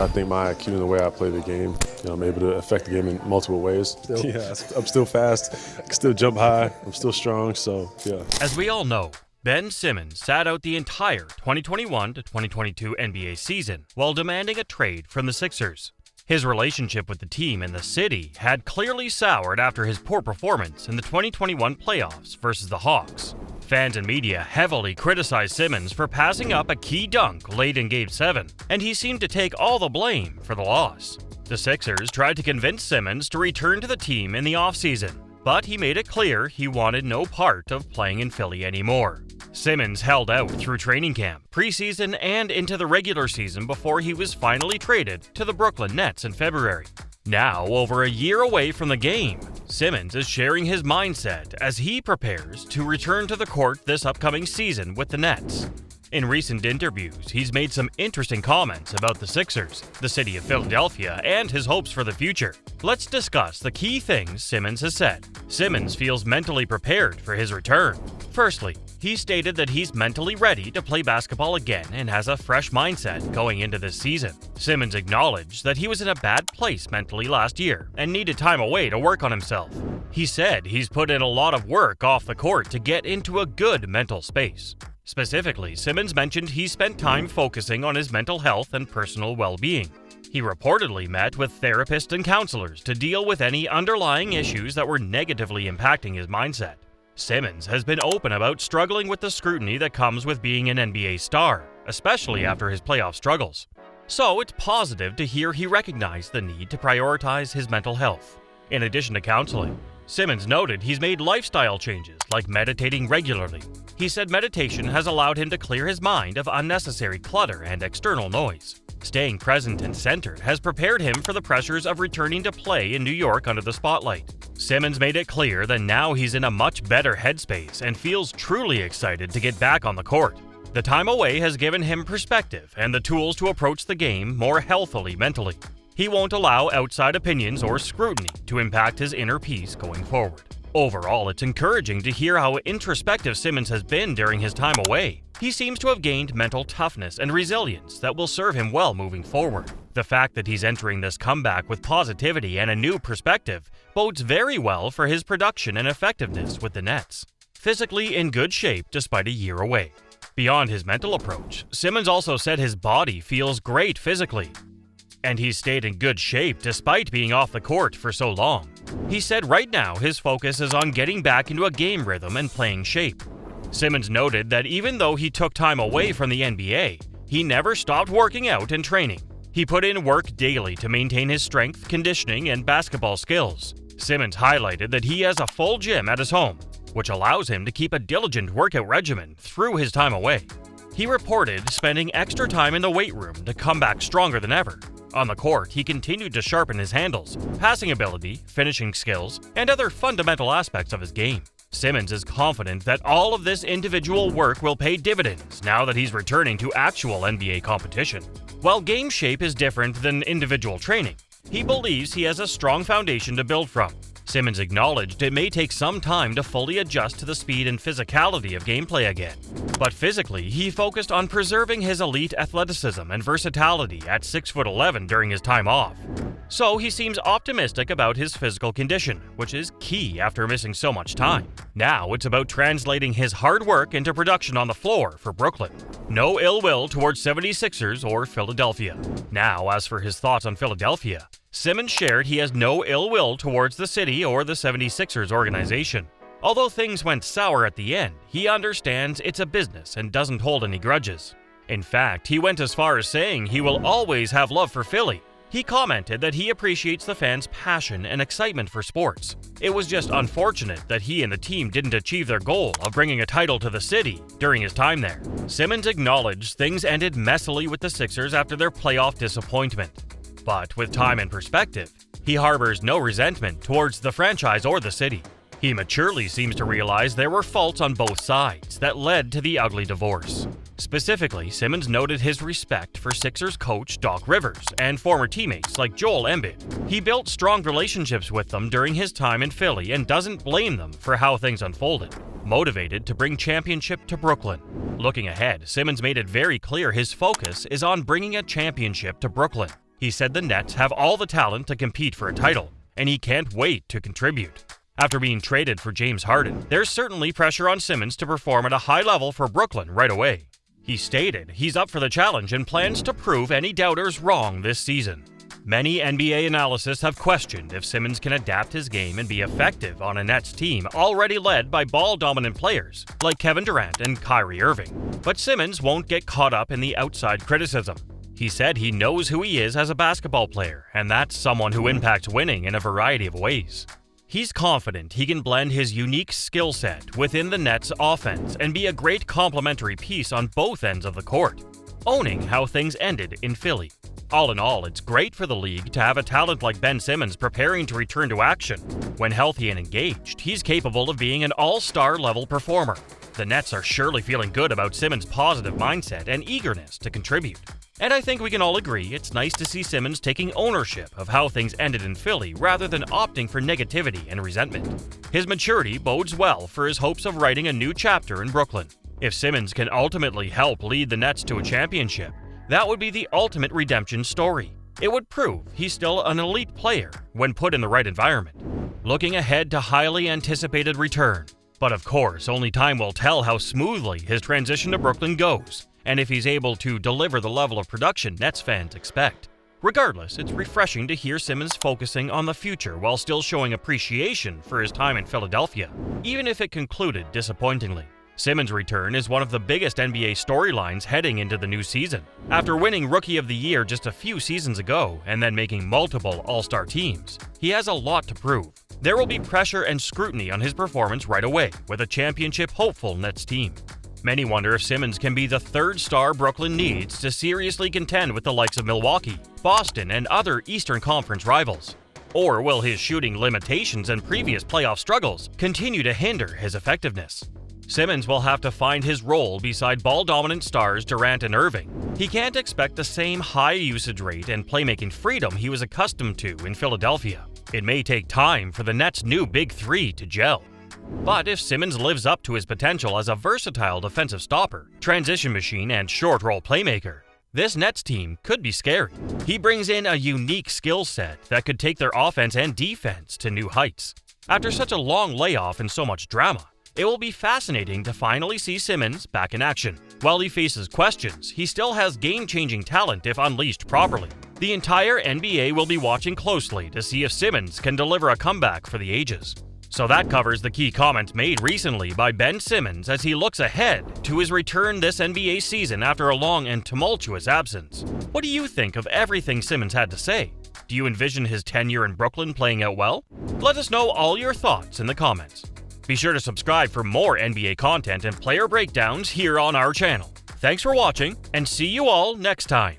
I think my IQ and the way I play the game, I'm able to affect the game in multiple ways. Yeah, I'm still fast, I can still jump high, I'm still strong, so yeah. As we all know, Ben Simmons sat out the entire 2021 to 2022 NBA season while demanding a trade from the Sixers. His relationship with the team and the city had clearly soured after his poor performance in the 2021 playoffs versus the Hawks. Fans and media heavily criticized Simmons for passing up a key dunk late in Game 7, and he seemed to take all the blame for the loss. The Sixers tried to convince Simmons to return to the team in the offseason, but he made it clear he wanted no part of playing in Philly anymore. Simmons held out through training camp, preseason, and into the regular season before he was finally traded to the Brooklyn Nets in February. Now, over a year away from the game, Simmons is sharing his mindset as he prepares to return to the court this upcoming season with the Nets. In recent interviews, he's made some interesting comments about the Sixers, the city of Philadelphia, and his hopes for the future. Let's discuss the key things Simmons has said. Simmons feels mentally prepared for his return. Firstly, he stated that he's mentally ready to play basketball again and has a fresh mindset going into this season. Simmons acknowledged that he was in a bad place mentally last year and needed time away to work on himself. He said he's put in a lot of work off the court to get into a good mental space. Specifically, Simmons mentioned he spent time focusing on his mental health and personal well-being. He reportedly met with therapists and counselors to deal with any underlying issues that were negatively impacting his mindset. Simmons has been open about struggling with the scrutiny that comes with being an NBA star, especially after his playoff struggles. So it's positive to hear he recognized the need to prioritize his mental health. In addition to counseling, Simmons noted he's made lifestyle changes like meditating regularly. He said meditation has allowed him to clear his mind of unnecessary clutter and external noise. Staying present and centered has prepared him for the pressures of returning to play in New York under the spotlight. Simmons made it clear that now he's in a much better headspace and feels truly excited to get back on the court. The time away has given him perspective and the tools to approach the game more healthily mentally. He won't allow outside opinions or scrutiny to impact his inner peace going forward. Overall, it's encouraging to hear how introspective Simmons has been during his time away. He seems to have gained mental toughness and resilience that will serve him well moving forward. The fact that he's entering this comeback with positivity and a new perspective bodes very well for his production and effectiveness with the Nets. Physically in good shape despite a year away. Beyond his mental approach, Simmons also said his body feels great physically, and he's stayed in good shape despite being off the court for so long. He said right now his focus is on getting back into a game rhythm and playing shape. Simmons noted that even though he took time away from the NBA, he never stopped working out and training. He put in work daily to maintain his strength, conditioning, and basketball skills. Simmons highlighted that he has a full gym at his home, which allows him to keep a diligent workout regimen through his time away. He reported spending extra time in the weight room to come back stronger than ever. On the court, he continued to sharpen his handles, passing ability, finishing skills, and other fundamental aspects of his game. Simmons is confident that all of this individual work will pay dividends now that he's returning to actual NBA competition. While game shape is different than individual training, he believes he has a strong foundation to build from. Simmons acknowledged it may take some time to fully adjust to the speed and physicality of gameplay again. But physically, he focused on preserving his elite athleticism and versatility at 6'11" during his time off. So he seems optimistic about his physical condition, which is key after missing so much time. Now it's about translating his hard work into production on the floor for Brooklyn. No ill will towards 76ers or Philadelphia. Now, as for his thoughts on Philadelphia, Simmons shared he has no ill will towards the city or the 76ers organization. Although things went sour at the end, he understands it's a business and doesn't hold any grudges. In fact, he went as far as saying he will always have love for Philly. He commented that he appreciates the fans' passion and excitement for sports. It was just unfortunate that he and the team didn't achieve their goal of bringing a title to the city during his time there. Simmons acknowledged things ended messily with the Sixers after their playoff disappointment. But with time and perspective, he harbors no resentment towards the franchise or the city. He maturely seems to realize there were faults on both sides that led to the ugly divorce. Specifically, Simmons noted his respect for Sixers coach Doc Rivers and former teammates like Joel Embiid. He built strong relationships with them during his time in Philly and doesn't blame them for how things unfolded. Motivated to bring championship to Brooklyn. Looking ahead, Simmons made it very clear his focus is on bringing a championship to Brooklyn. He said the Nets have all the talent to compete for a title, and he can't wait to contribute. After being traded for James Harden, there's certainly pressure on Simmons to perform at a high level for Brooklyn right away. He stated he's up for the challenge and plans to prove any doubters wrong this season. Many NBA analysts have questioned if Simmons can adapt his game and be effective on a Nets team already led by ball-dominant players like Kevin Durant and Kyrie Irving. But Simmons won't get caught up in the outside criticism. He said he knows who he is as a basketball player, and that's someone who impacts winning in a variety of ways. He's confident he can blend his unique skill set within the Nets' offense and be a great complementary piece on both ends of the court, owning how things ended in Philly. All in all, it's great for the league to have a talent like Ben Simmons preparing to return to action. When healthy and engaged, he's capable of being an all-star level performer. The Nets are surely feeling good about Simmons' positive mindset and eagerness to contribute. And I think we can all agree it's nice to see Simmons taking ownership of how things ended in Philly rather than opting for negativity and resentment. His maturity bodes well for his hopes of writing a new chapter in Brooklyn. If Simmons can ultimately help lead the Nets to a championship, that would be the ultimate redemption story. It would prove he's still an elite player when put in the right environment. Looking ahead to highly anticipated return. But of course, only time will tell how smoothly his transition to Brooklyn goes, and if he's able to deliver the level of production Nets fans expect. Regardless, it's refreshing to hear Simmons focusing on the future while still showing appreciation for his time in Philadelphia, even if it concluded disappointingly. Simmons' return is one of the biggest NBA storylines heading into the new season. After winning Rookie of the Year just a few seasons ago and then making multiple All-Star teams, he has a lot to prove. There will be pressure and scrutiny on his performance right away with a championship-hopeful Nets team. Many wonder if Simmons can be the third star Brooklyn needs to seriously contend with the likes of Milwaukee, Boston, and other Eastern Conference rivals. Or will his shooting limitations and previous playoff struggles continue to hinder his effectiveness? Simmons will have to find his role beside ball-dominant stars Durant and Irving. He can't expect the same high usage rate and playmaking freedom he was accustomed to in Philadelphia. It may take time for the Nets' new Big Three to gel. But if Simmons lives up to his potential as a versatile defensive stopper, transition machine, and short-roll playmaker, this Nets team could be scary. He brings in a unique skill set that could take their offense and defense to new heights. After such a long layoff and so much drama, it will be fascinating to finally see Simmons back in action. While he faces questions, he still has game-changing talent if unleashed properly. The entire NBA will be watching closely to see if Simmons can deliver a comeback for the ages. So that covers the key comments made recently by Ben Simmons as he looks ahead to his return this NBA season after a long and tumultuous absence. What do you think of everything Simmons had to say? Do you envision his tenure in Brooklyn playing out well? Let us know all your thoughts in the comments. Be sure to subscribe for more NBA content and player breakdowns here on our channel. Thanks for watching, and see you all next time.